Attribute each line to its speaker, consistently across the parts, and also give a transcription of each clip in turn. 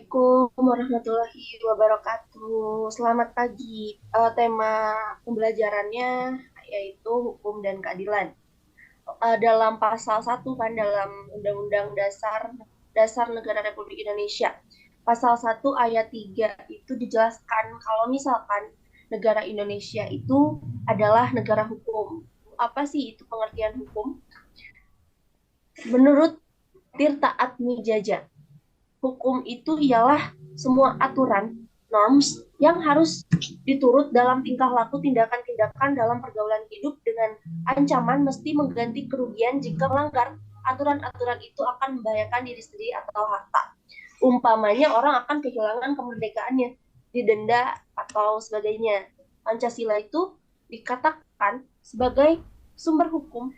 Speaker 1: Assalamualaikum warahmatullahi wabarakatuh. Selamat pagi. Tema pembelajarannya yaitu hukum dan keadilan. Dalam pasal 1 kan dalam Undang-Undang Dasar Negara Republik Indonesia. Pasal 1 ayat 3 itu dijelaskan kalau misalkan negara Indonesia itu adalah negara hukum. Apa sih itu pengertian hukum? Menurut Tirta Atmijaja, hukum itu ialah semua aturan, norms yang harus diturut dalam tingkah laku tindakan-tindakan dalam pergaulan hidup dengan ancaman mesti mengganti kerugian jika melanggar aturan-aturan itu akan membahayakan diri sendiri atau harta. Umpamanya orang akan kehilangan kemerdekaannya, didenda atau sebagainya. Pancasila itu dikatakan sebagai sumber hukum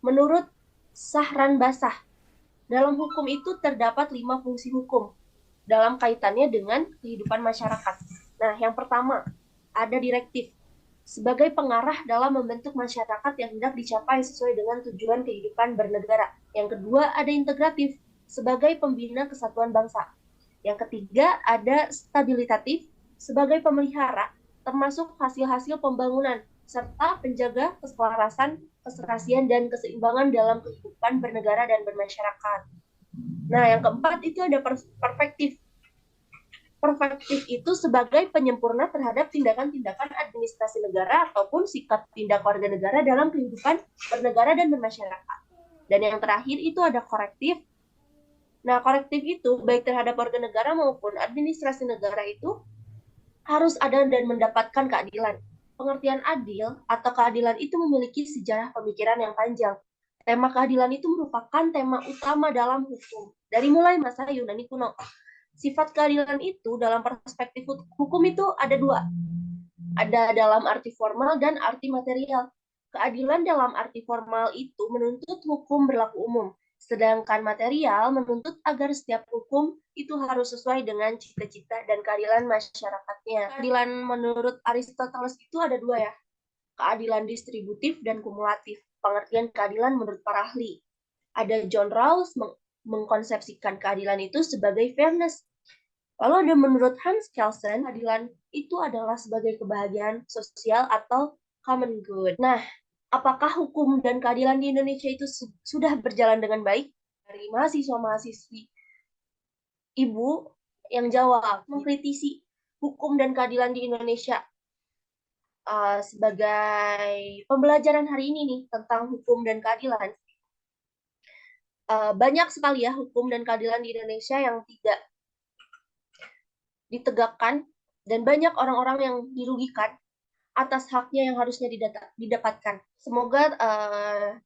Speaker 1: menurut Sahran Basah. Dalam hukum itu terdapat 5 fungsi hukum dalam kaitannya dengan kehidupan masyarakat. Nah, yang pertama, ada direktif sebagai pengarah dalam membentuk masyarakat yang hendak dicapai sesuai dengan tujuan kehidupan bernegara. Yang kedua, ada integratif sebagai pembina kesatuan bangsa. Yang ketiga, ada stabilitatif sebagai pemelihara termasuk hasil-hasil pembangunan serta penjaga keselarasan, keserasian, dan keseimbangan dalam kehidupan bernegara dan bermasyarakat. Nah, yang keempat itu ada perspektif. Perspektif itu sebagai penyempurna terhadap tindakan-tindakan administrasi negara ataupun sikap tindak warga negara dalam kehidupan bernegara dan bermasyarakat. Dan yang terakhir itu ada korektif. Nah, korektif itu baik terhadap warga negara maupun administrasi negara itu harus ada dan mendapatkan keadilan. Pengertian adil atau keadilan itu memiliki sejarah pemikiran yang panjang. Tema keadilan itu merupakan tema utama dalam hukum. Dari mulai masa Yunani kuno. Sifat keadilan itu dalam perspektif hukum itu ada dua. Ada dalam arti formal dan arti material. Keadilan dalam arti formal itu menuntut hukum berlaku umum. Sedangkan material menuntut agar setiap hukum itu harus sesuai dengan cita-cita dan keadilan masyarakatnya. Keadilan menurut Aristoteles itu ada dua ya, keadilan distributif dan kumulatif. Pengertian keadilan menurut para ahli. Ada John Rawls mengkonsepsikan keadilan itu sebagai fairness. Lalu ada menurut Hans Kelsen, keadilan itu adalah sebagai kebahagiaan sosial atau common good. Nah, apakah hukum dan keadilan di Indonesia itu sudah berjalan dengan baik? Dari mahasiswa-mahasiswi Ibu yang jawab, mengkritisi hukum dan keadilan di Indonesia sebagai pembelajaran hari ini nih tentang hukum dan keadilan. Banyak sekali ya hukum dan keadilan di Indonesia yang tidak ditegakkan dan banyak orang-orang yang dirugikan atas haknya yang harusnya didapatkan. Semoga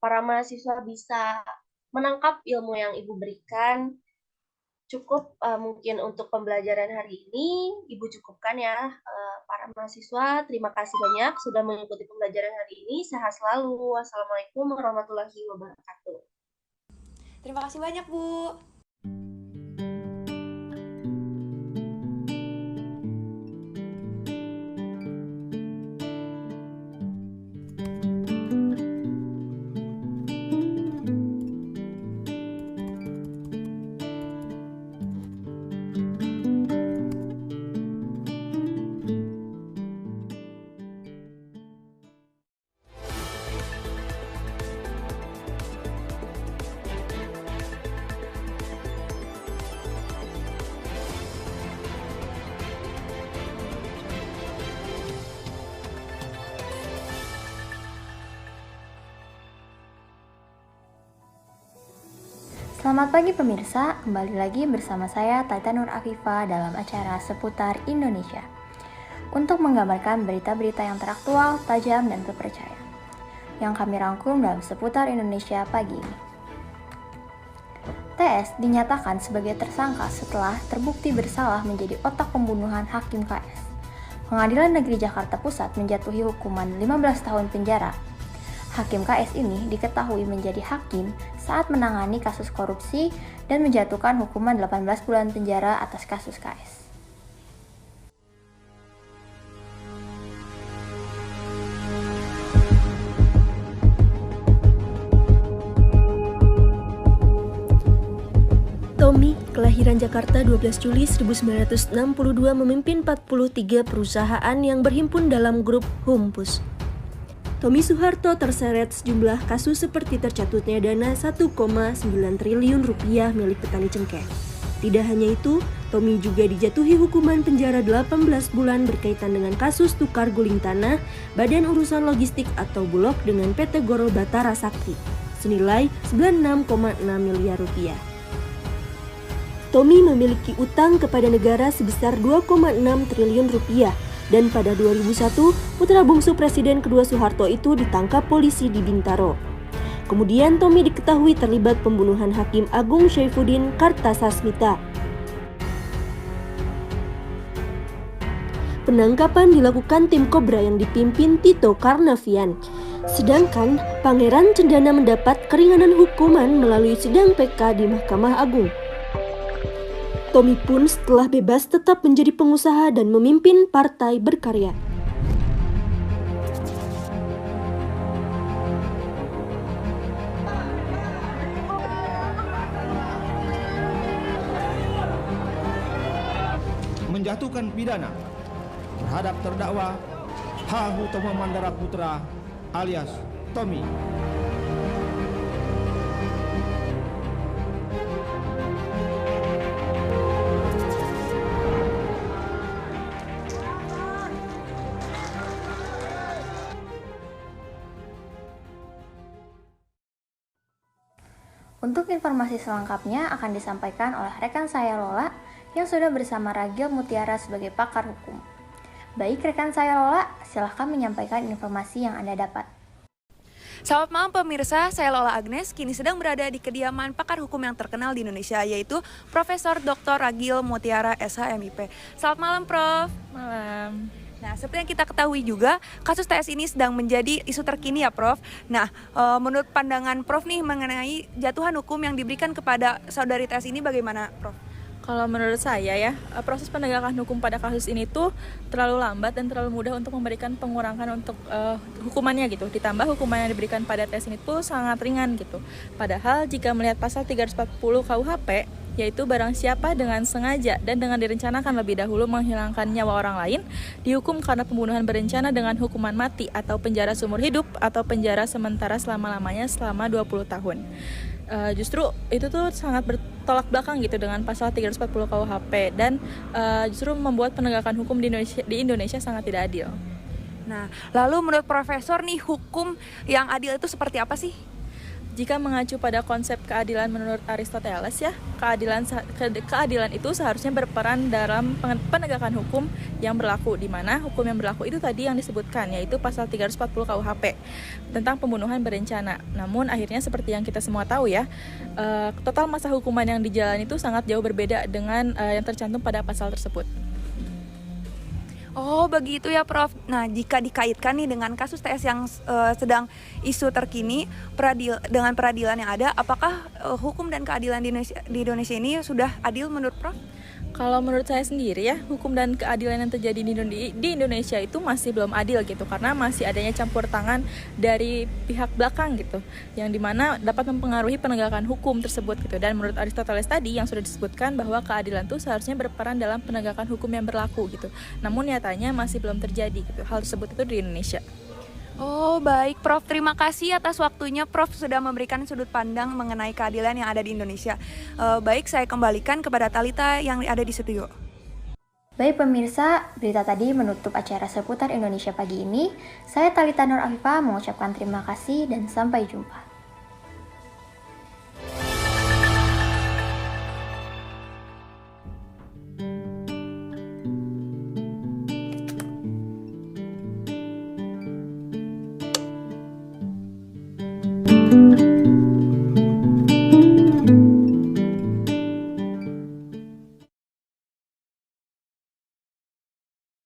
Speaker 1: para mahasiswa bisa menangkap ilmu yang Ibu berikan. Cukup mungkin untuk pembelajaran hari ini. Ibu cukupkan ya para mahasiswa. Terima kasih banyak sudah mengikuti pembelajaran hari ini. Sehat selalu. Wassalamualaikum warahmatullahi wabarakatuh.
Speaker 2: Terima kasih banyak, Bu.
Speaker 3: Selamat pagi pemirsa, kembali lagi bersama saya Taita Nur Afifa dalam acara Seputar Indonesia untuk menggambarkan berita-berita yang teraktual, tajam, dan terpercaya yang kami rangkum dalam Seputar Indonesia pagi ini. TS dinyatakan sebagai tersangka setelah terbukti bersalah menjadi otak pembunuhan Hakim KS. Pengadilan Negeri Jakarta Pusat menjatuhi hukuman 15 tahun penjara. Hakim KS ini diketahui menjadi hakim saat menangani kasus korupsi dan menjatuhkan hukuman 18 bulan penjara atas kasus KS.
Speaker 4: Tommy Kelahiran Jakarta 12 Juli 1962, memimpin 43 perusahaan yang berhimpun dalam grup Humpus. Tommy Soeharto terseret sejumlah kasus seperti tercatutnya dana 1,9 triliun rupiah milik petani cengkeh. Tidak hanya itu, Tommy juga dijatuhi hukuman penjara 18 bulan berkaitan dengan kasus tukar guling tanah Badan Urusan Logistik atau Bulog dengan PT Goro Batara Sakti senilai 96,6 miliar rupiah. Tommy memiliki utang kepada negara sebesar 2,6 triliun rupiah dan pada 2001 putra bungsu Presiden kedua Soeharto itu ditangkap polisi di Bintaro. Kemudian Tommy diketahui terlibat pembunuhan Hakim Agung Syaifuddin Kartasasmita. Penangkapan dilakukan tim Kobra yang dipimpin Tito Karnavian. Sedangkan Pangeran Cendana mendapat keringanan hukuman melalui sidang PK di Mahkamah Agung. Tommy pun setelah bebas tetap menjadi pengusaha dan memimpin partai berkarya.
Speaker 5: Menjatuhkan pidana terhadap terdakwa H. Hutomo Mandara Putra alias Tommy.
Speaker 3: Untuk informasi selengkapnya akan disampaikan oleh rekan saya Lola yang sudah bersama Ragil Mutiara sebagai pakar hukum. Baik rekan saya Lola, silahkan menyampaikan informasi yang Anda dapat.
Speaker 2: Selamat malam pemirsa, saya Lola Agnes, kini sedang berada di kediaman pakar hukum yang terkenal di Indonesia, yaitu Profesor Dr. Ragil Mutiara, SH.MIP. Selamat malam, Prof.
Speaker 6: Malam.
Speaker 2: Nah, seperti yang kita ketahui juga, kasus TS ini sedang menjadi isu terkini ya, Prof. Nah, menurut pandangan Prof nih mengenai jatuhan hukum yang diberikan kepada saudari TS ini bagaimana, Prof?
Speaker 6: Kalau menurut saya ya, proses penegakan hukum pada kasus ini tuh terlalu lambat dan terlalu mudah untuk memberikan pengurangan untuk hukumannya gitu. Ditambah hukuman yang diberikan pada TS ini tuh sangat ringan gitu. Padahal jika melihat pasal 340 KUHP, yaitu barang siapa dengan sengaja dan dengan direncanakan lebih dahulu menghilangkan nyawa orang lain, dihukum karena pembunuhan berencana dengan hukuman mati atau penjara seumur hidup atau penjara sementara selama-lamanya selama 20 tahun. Justru itu tuh sangat bertolak belakang gitu dengan pasal 340 KUHP dan justru membuat penegakan hukum di Indonesia sangat tidak adil.
Speaker 2: Nah, lalu menurut Profesor nih, hukum yang adil itu seperti apa sih?
Speaker 6: Jika mengacu pada konsep keadilan menurut Aristoteles ya, keadilan itu seharusnya berperan dalam penegakan hukum yang berlaku, di mana hukum yang berlaku itu tadi yang disebutkan, yaitu pasal 340 KUHP tentang pembunuhan berencana. Namun akhirnya seperti yang kita semua tahu ya, total masa hukuman yang dijalani itu sangat jauh berbeda dengan yang tercantum pada pasal tersebut.
Speaker 2: Oh begitu ya, Prof. Nah, jika dikaitkan nih dengan kasus TS yang sedang isu terkini dengan peradilan yang ada, apakah hukum dan keadilan di Indonesia ini sudah adil menurut Prof?
Speaker 6: Kalau menurut saya sendiri ya, hukum dan keadilan yang terjadi di Indonesia itu masih belum adil gitu, karena masih adanya campur tangan dari pihak belakang gitu, yang dimana dapat mempengaruhi penegakan hukum tersebut gitu. Dan menurut Aristoteles tadi yang sudah disebutkan bahwa keadilan itu seharusnya berperan dalam penegakan hukum yang berlaku gitu. Namun nyatanya masih belum terjadi gitu. Hal tersebut itu di Indonesia.
Speaker 2: Oh baik, Prof. Terima kasih atas waktunya. Prof sudah memberikan sudut pandang mengenai keadilan yang ada di Indonesia. Baik, saya kembalikan kepada Talita yang ada di studio.
Speaker 3: Baik pemirsa, berita tadi menutup acara seputar Indonesia pagi ini. Saya Talita Nur Afifah mengucapkan terima kasih dan sampai jumpa.